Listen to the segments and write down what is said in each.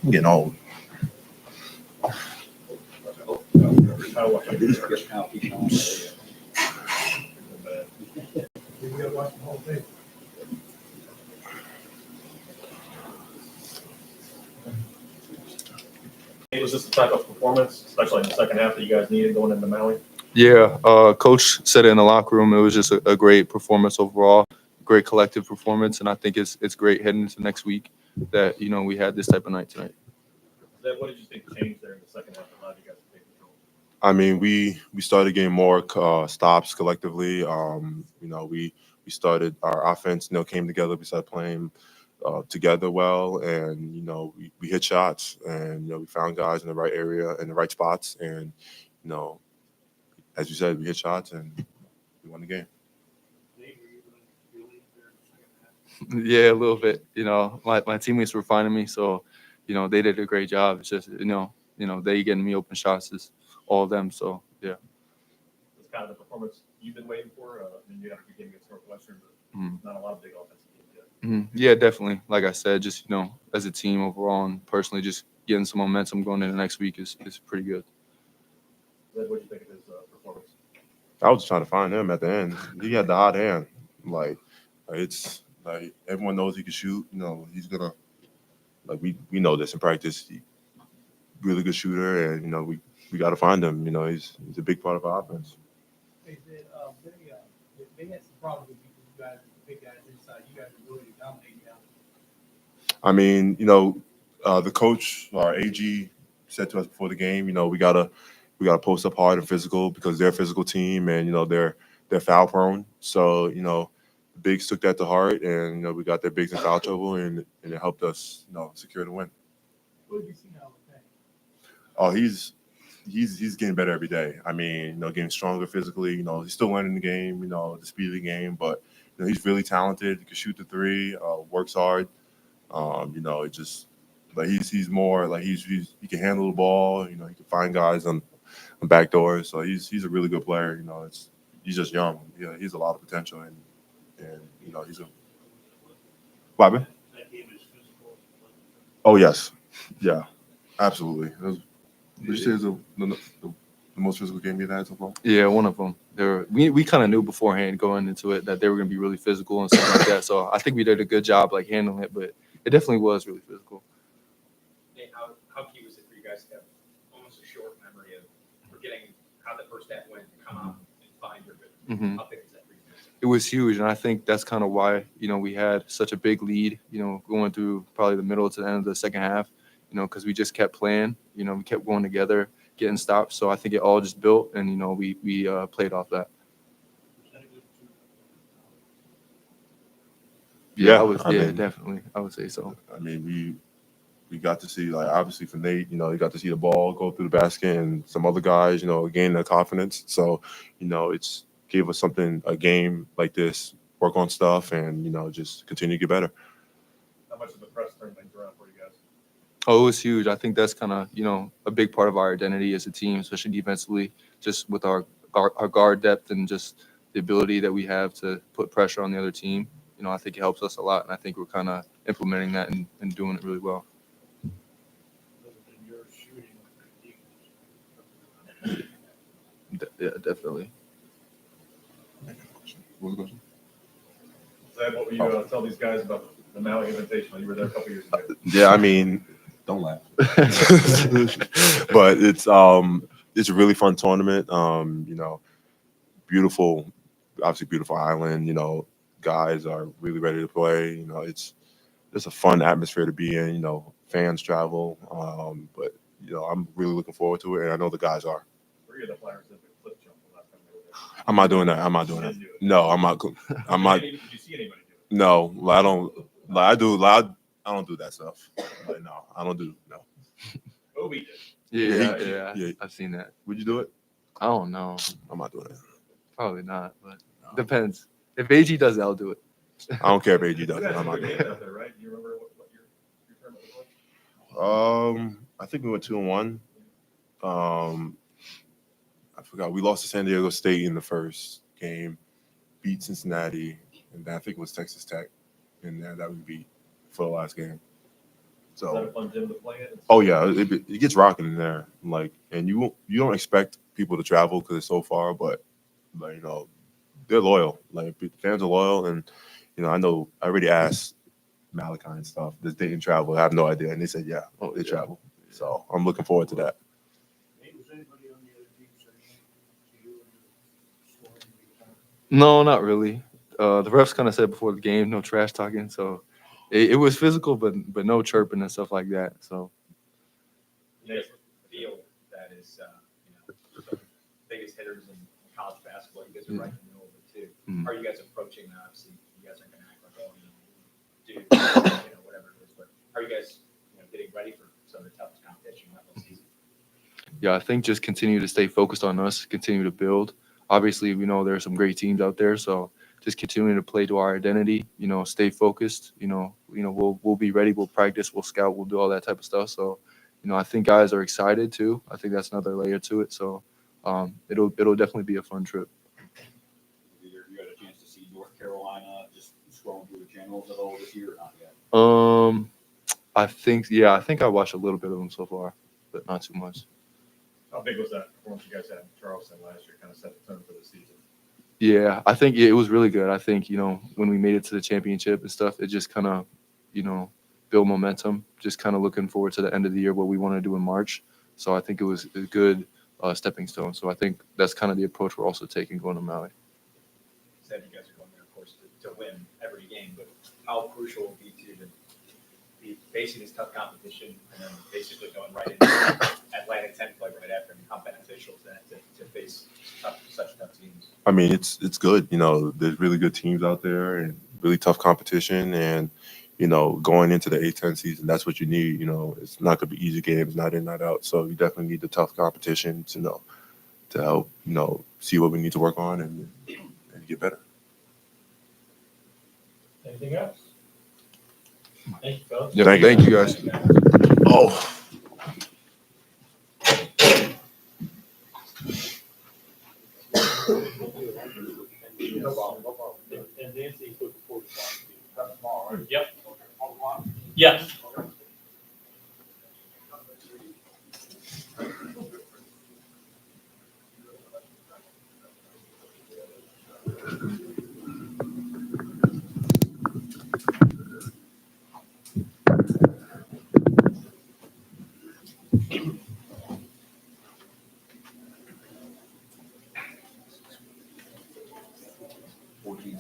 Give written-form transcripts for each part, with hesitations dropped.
I'm getting old. Was this the type of performance, especially in the second half, that you guys needed going into Maui? Yeah, Coach said it in the locker room. It was just a great performance overall, great collective performance, and I think it's great heading into next week that we had this type of night tonight. Zed, what did you think changed there in the second half that allowed you guys to take control? I mean, we started getting more stops collectively. We started our offense. Came together. We started playing together well, and we hit shots, and we found guys in the right area in the right spots, and you know, as you said, we hit shots and we won the game. Yeah, a little bit. My teammates were finding me, so they did a great job. It's just they getting me open shots is all of them. So yeah. It's kind of the performance you've been waiting for. You had a good game against Northwestern, but not a lot of big offensive games yet. Yeah, definitely. Like I said, just as a team overall and personally, just getting some momentum going into next week is pretty good. Zed, what do you think of his performance? I was just trying to find him at the end. He had the hot hand. It's like everyone knows he can shoot. He's gonna we know this in practice. Really good shooter, and we got to find him. He's a big part of our offense. They said they had some problems with you guys, the big guys inside. You guys are really dominating now. I mean, the coach, our AG, said to us before the game, we gotta post up hard and physical because they're a physical team, and they're foul prone. So the bigs took that to heart, and we got their bigs in foul trouble, and it helped us secure the win. What have you seen out of that? Oh, he's getting better every day. I mean, getting stronger physically. He's still learning the game. The speed of the game, but he's really talented. He can shoot the three. Works hard. It just like he's more like he can handle the ball. He can find guys on back doors. So he's a really good player. He's just young. Yeah, he's a lot of potential, and he's a what? Man? Oh yes, yeah, absolutely. Would you say is the most physical game you've had so far? Yeah, one of them. We kind of knew beforehand going into it that they were going to be really physical and stuff like that. So I think we did a good job handling it, but it definitely was really physical. Hey, how key was it for you guys to have almost a short memory of forgetting how the first half went, come out and find your rhythm? How big was that for you guys? It was huge, and I think that's kind of why we had such a big lead. Going through probably the middle to the end of the second half. Because we just kept playing. We kept going together, getting stops. So I think it all just built, and we played off that. Yeah, Definitely. I would say so. I mean, we got to see obviously for Nate, you got to see the ball go through the basket, and some other guys, gain their confidence. So, it's gave us something a game like this, work on stuff, and just continue to get better. How much of the press turned things around for you guys? Oh, it was huge. I think that's kind of a big part of our identity as a team, especially defensively, just with our guard depth and just the ability that we have to put pressure on the other team. I think it helps us a lot, and I think we're kind of implementing that and doing it really well. Yeah, definitely. What was the question? Zed, what will you tell these guys about the Maui Invitational? You were there a couple years ago. Yeah, I mean, don't laugh. But it's a really fun tournament. Beautiful, obviously beautiful island. Guys are really ready to play. It's a fun atmosphere to be in. Fans travel, but I'm really looking forward to it, and I know the guys are. 3 of the Flyers did the cliff jump the last time they were there. I'm not doing that. I'm not doing that. No, I'm not. I'm not. Did you see anybody do it? No, I don't. I do. I don't do that stuff. No, I don't do. No. Obi did. Yeah. I've seen that. Would you do it? I don't know. I'm not doing it. Probably not, but depends. If AG does it, I'll do it. I don't care if AG does You it. guys I'm had not a doing good it. game out there, right? Do you remember what your tournament was like? I think we went 2-1. I forgot. We lost to San Diego State in the first game, beat Cincinnati, and then I think it was Texas Tech, and that we beat for the last game. Is that a fun gym to play in? Oh yeah, it gets rocking in there. Like, and you don't expect people to travel because it's so far, but like they're loyal. Like the fans are loyal, and I know I already asked Malachi and stuff. Does Dayton travel? I have no idea, and they said yeah, they travel. So I'm looking forward to that. Hey, was anybody on the other team saying to you and scoring big time? No, not really. The refs kind of said before the game, no trash talking. So it was physical, but no chirping and stuff like that. So You guys feel that is, the biggest hitters in college basketball. You guys are right in the middle of it too. Mhm. How are you guys approaching that? Obviously, you guys aren't going to act like, oh, do whatever it is. But how are you guys, getting ready for some of the toughest competition of the season? yeah, I think just continue to stay focused on us, continue to build. Obviously, we know there are some great teams out there, so just continuing to play to our identity. Stay focused. We'll be ready. We'll practice. We'll scout. We'll do all that type of stuff. So, I think guys are excited too. I think that's another layer to it. So, it'll definitely be a fun trip. You had a chance to see North Carolina just scrolling through the channels at all this year or not yet? I think I watched a little bit of them so far, but not too much. How big was that performance you guys had in Charleston last year? Kind of set the tone for the season. Yeah, I think it was really good. I think, when we made it to the championship and stuff, it just kind of, built momentum, just kind of looking forward to the end of the year, what we want to do in March. So I think it was a good stepping stone. So I think that's kind of the approach we're also taking going to Maui. Said you guys are going there, of course, to win every game, but how crucial will it be to be facing this tough competition and then basically going right into Atlantic 10 play right after? And how beneficial is that to face such tough teams? I mean, it's good. There's really good teams out there and really tough competition, and going into the A10 season, that's what you need. It's not gonna be easy games, not in, not out. So you definitely need the tough competition to help see what we need to work on and get better. Anything else? Thank you, fellas. Yeah, Thank you. thank you guys. Oh. No problem, no problem. And Nancy put the 45. That's tomorrow, right? Yep. Yes.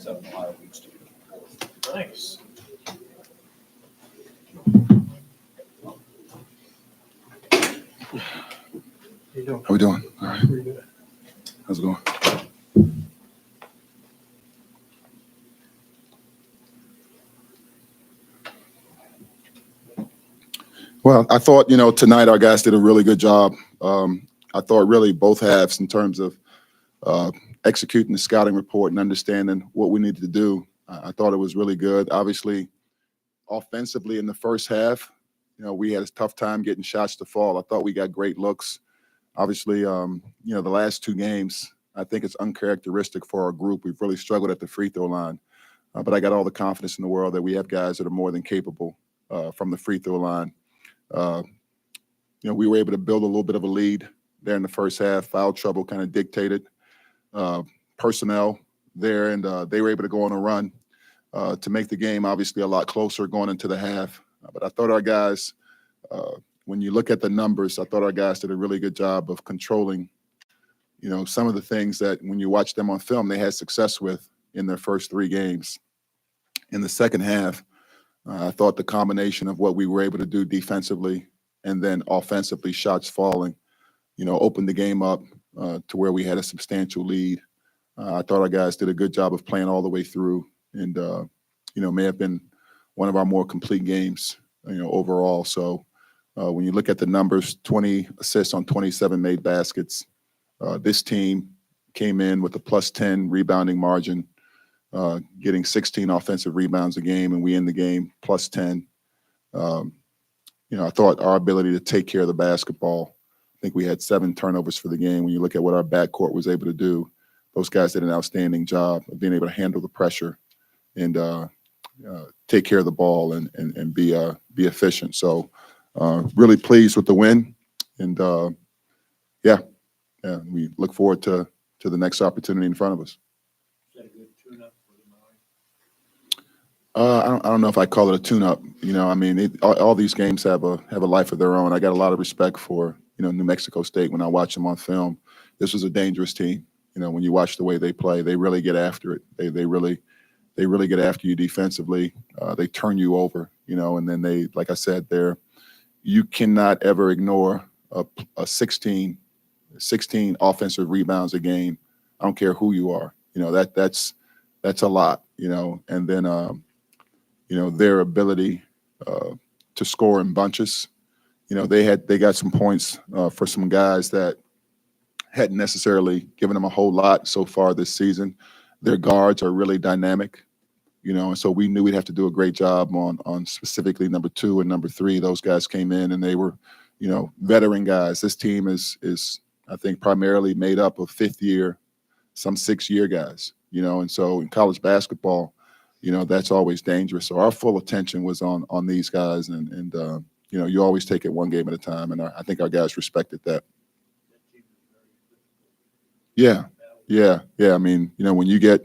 Ohio beats Duke. Thanks. How we doing? All right. How's it going? Well, I thought, tonight our guys did a really good job. I thought really both halves in terms of executing the scouting report and understanding what we needed to do. I thought it was really good. Obviously, offensively in the first half, we had a tough time getting shots to fall. I thought we got great looks. Obviously, the last two games, I think it's uncharacteristic for our group. We've really struggled at the free throw line. But I got all the confidence in the world that we have guys that are more than capable from the free throw line. We were able to build a little bit of a lead there in the first half. Foul trouble kind of dictated personnel there, and they were able to go on a run to make the game obviously a lot closer going into the half. But I thought our guys, when you look at the numbers, I thought our guys did a really good job of controlling, some of the things that when you watch them on film, they had success with in their first three games. In the second half, I thought the combination of what we were able to do defensively and then offensively, shots falling, opened the game up to where we had a substantial lead. I thought our guys did a good job of playing all the way through and, may have been one of our more complete games, overall. So when you look at the numbers, 20 assists on 27 made baskets, this team came in with a +10 rebounding margin, getting 16 offensive rebounds a game, and we end the game +10. I thought our ability to take care of the basketball, I think we had 7 turnovers for the game. When you look at what our backcourt was able to do, those guys did an outstanding job of being able to handle the pressure and take care of the ball and be efficient. So really pleased with the win, and yeah, we look forward to the next opportunity in front of us. Is that a good tune-up for the nine? I don't know if I call it a tune-up. I mean, all these games have a life of their own. I got a lot of respect for New Mexico State when I watch them on film. This was a dangerous team. When you watch the way they play, they really get after it. They really get after you defensively. They turn you over. And then they, like I said, you cannot ever ignore a 16 offensive rebounds a game. I don't care who you are. That's a lot. And then their ability to score in bunches. They got some points for some guys that hadn't necessarily given them a whole lot so far this season. Their guards are really dynamic, and so we knew we'd have to do a great job on specifically number 2 and number 3. Those guys came in and they were, veteran guys. This team is I think primarily made up of 5th year, some 6-year guys, and so in college basketball, that's always dangerous. So our full attention was on these guys, and you always take it one game at a time, and I think our guys respected that. Yeah. I mean, when you got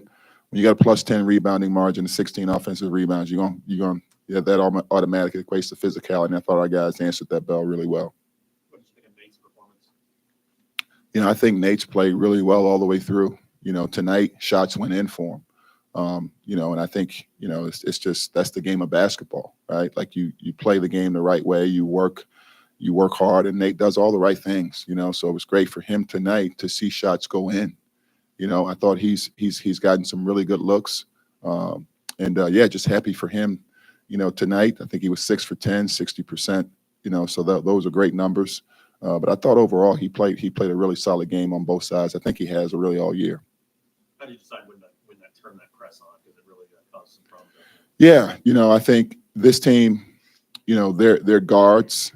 a plus 10 rebounding margin, 16 offensive rebounds, that automatically equates to physicality. And I thought our guys answered that bell really well. What did you think of Nate's performance? I think Nate's played really well all the way through. Tonight shots went in for him. And I think, it's just, that's the game of basketball, right? Like you play the game the right way, you work hard, and Nate does all the right things, so it was great for him tonight to see shots go in. I thought he's gotten some really good looks. Just happy for him, tonight. I think he was 6 for 10, 60%, so those are great numbers. But I thought overall he played a really solid game on both sides. I think he has really all year. How do you decide when that turn that press on? Because it really caused some problems. Yeah, I think this team, their guards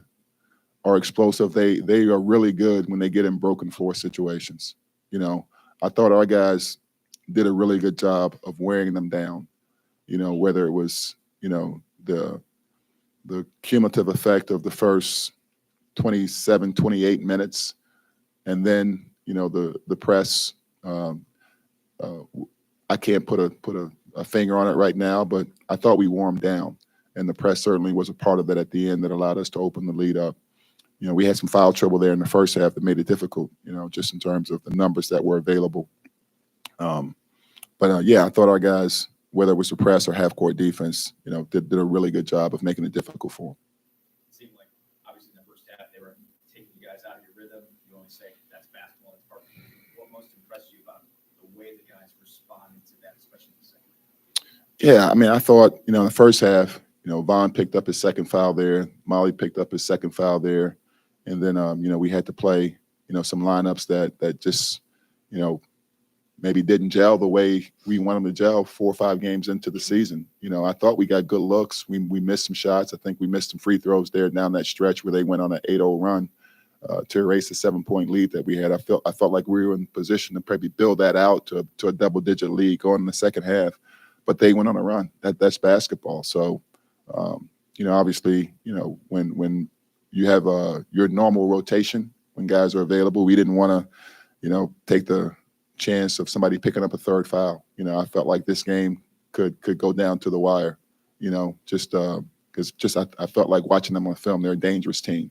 are explosive. They are really good when they get in broken floor situations. I thought our guys did a really good job of wearing them down. Whether it was the cumulative effect of the first 27, 28 minutes, and then the press. I can't put a finger on it right now, but I thought we wore them down, and the press certainly was a part of that at the end that allowed us to open the lead up. We had some foul trouble there in the first half that made it difficult, just in terms of the numbers that were available. I thought our guys, whether it was the press or half-court defense, did a really good job of making it difficult for them. It seemed like, obviously, in the first half, they were taking you guys out of your rhythm. You only say that's basketball, that's part of it. What most impressed you about the way the guys responded to that, especially in the second half? Yeah, I mean, I thought, in the first half, Vaughn picked up his second foul there. Molly picked up his second foul there. And then, we had to play, some lineups that just, maybe didn't gel the way we want them to gel 4 or 5 games into the season. I thought we got good looks. We missed some shots. I think we missed some free throws there down that stretch where they went on an 8-0 run to erase the 7-point lead that we had. I felt like we were in position to probably build that out to a double-digit lead going in the second half. But they went on a run. That's basketball. So, obviously, when you have your normal rotation when guys are available, we didn't want to, take the chance of somebody picking up a third foul. I felt like this game could go down to the wire, just because I felt like watching them on film, they're a dangerous team.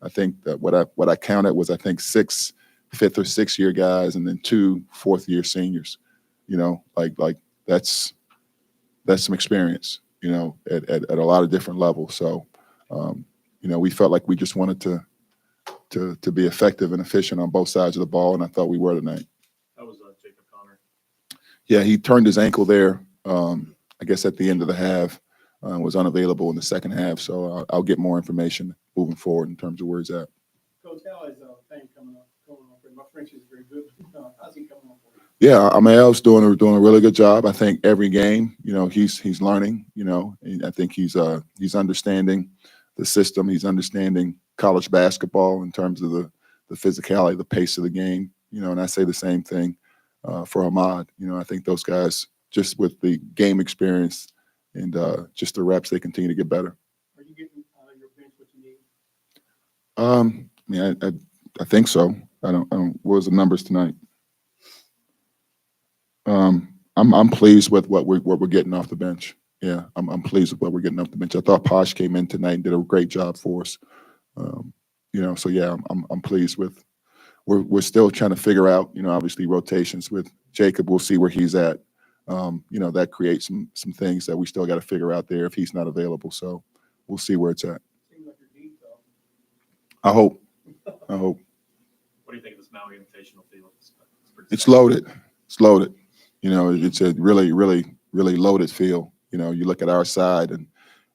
I think that what I counted was, I think 6 5th or 6th year guys and then 2 4th year seniors, like that's some experience, at a lot of different levels. So, we felt like we just wanted to be effective and efficient on both sides of the ball, and I thought we were tonight. That was Jacob Connor. Yeah, he turned his ankle there, I guess at the end of the half, was unavailable in the second half. So I'll get more information moving forward in terms of where he's at. Coach, how is Fame coming on? My French is very good. How's he coming on for you? Yeah, Amel's doing a really good job. I think every game, he's learning. And I think he's understanding the system. He's understanding college basketball in terms of the physicality, the pace of the game. And I say the same thing for Ahmad. I think those guys, just with the game experience and just the reps, they continue to get better. Are you getting out of your bench what you need? I mean, I think so. I don't. What was the numbers tonight? I'm pleased with what we're getting off the bench. Yeah, I'm pleased with what we're getting off the bench. I thought Posh came in tonight and did a great job for us. So yeah, I'm pleased with. We're still trying to figure out, obviously rotations with Jacob. We'll see where he's at. That creates some things that we still got to figure out there if he's not available. So we'll see where it's at. Seems like you're deep, though. I hope. What do you think of this Maui Invitational field? Pretty It's stacked. loaded. It's loaded. It's a really, really, really loaded field. You look at our side and,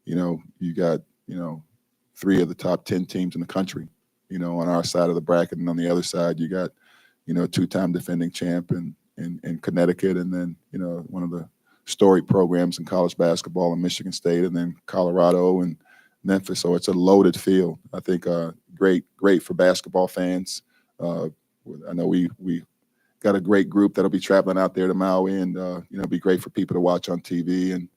you got, 3 of the top 10 teams in the country, on our side of the bracket. And on the other side, you got, 2-time defending champ in Connecticut. And then, one of the storied programs in college basketball in Michigan State, and then Colorado and Memphis. So it's a loaded field. I think great for basketball fans. I know we got a great group that'll be traveling out there to Maui, and be great for people to watch on TV. And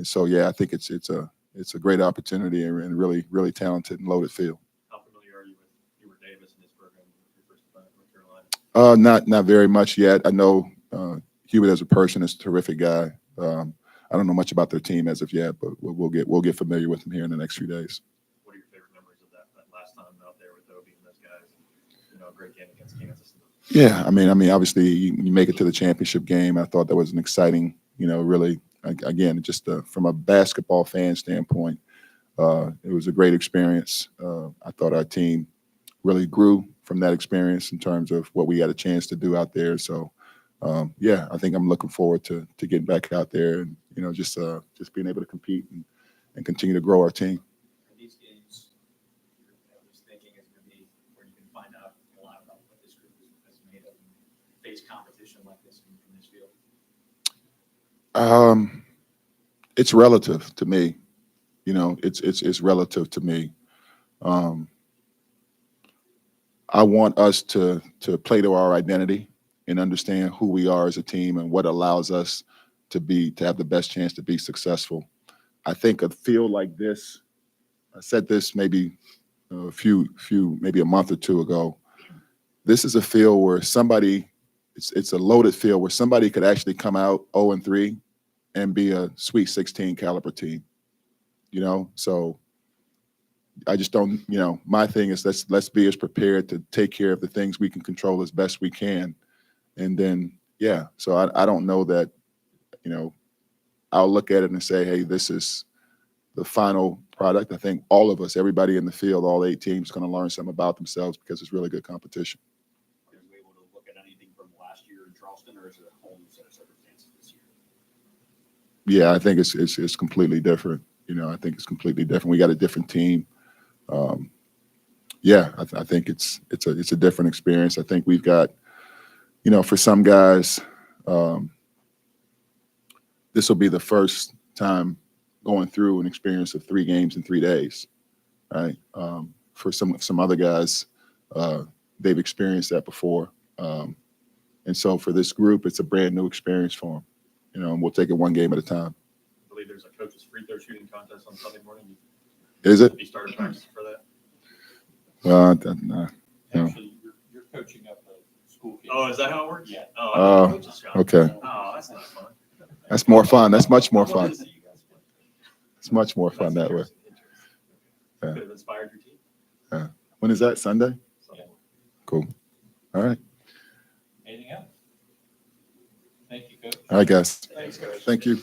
so yeah, I think it's a great opportunity and really, really talented and loaded field. How familiar are you with Hubert Davis and his program your first time in North Carolina? Not very much yet. I know Hubert as a person is a terrific guy. I don't know much about their team as of yet, but we'll get familiar with him here in the next few days. What are your favorite memories of that last time out there with Obi and those guys? A great game against Kansas. Yeah, I mean, obviously you make it to the championship game. I thought that was an exciting, really, again, just from a basketball fan standpoint, it was a great experience. I thought our team really grew from that experience in terms of what we had a chance to do out there. So, yeah, I think I'm looking forward to getting back out there and, just being able to compete and continue to grow our team. These games, I was thinking is going to be where you can find out a lot about what this group is made of and face competition like this in this field. It's relative to me. It's relative to me. I want us to play to our identity and understand who we are as a team and what allows us to have the best chance to be successful. I think a field like this, I said this maybe maybe a month or two ago. This is a field where it's a loaded field where somebody could actually come out 0-3 and be a Sweet 16 caliber team. So I just don't, my thing is let's be as prepared to take care of the things we can control as best we can. And then, yeah, so I don't know that, I'll look at it and say, hey, this is the final product. I think all of us, everybody in the field, all 8 teams, going to learn something about themselves because it's really good competition. Are you able to look at anything from last year in Charleston, or is it a whole new set of circumstances this year? Yeah, I think it's completely different. I think it's completely different. We got a different team. Yeah, I think it's a different experience. I think we've got, for some guys, this will be the first time going through an experience of 3 games in 3 days, right? For some other guys, they've experienced that before. And so for this group, it's a brand new experience for them, and we'll take it one game at a time. I believe there's a coach's free throw shooting contest on Sunday morning. Is it? You started practice for that? No. Actually, you're coaching up a school kid. Oh, is that how it works? Yeah. Oh, Oh, coach's job. okay. Oh, that's not fun. That's more fun. That's much more I wanted fun. to see you guys play. It's much more fun That's that way. interesting. Yeah. Could have inspired your team. When is that? Sunday? So, Cool. All right. Anything else? Thank you, Coach. All right, guys. Thanks, Coach. Thank you.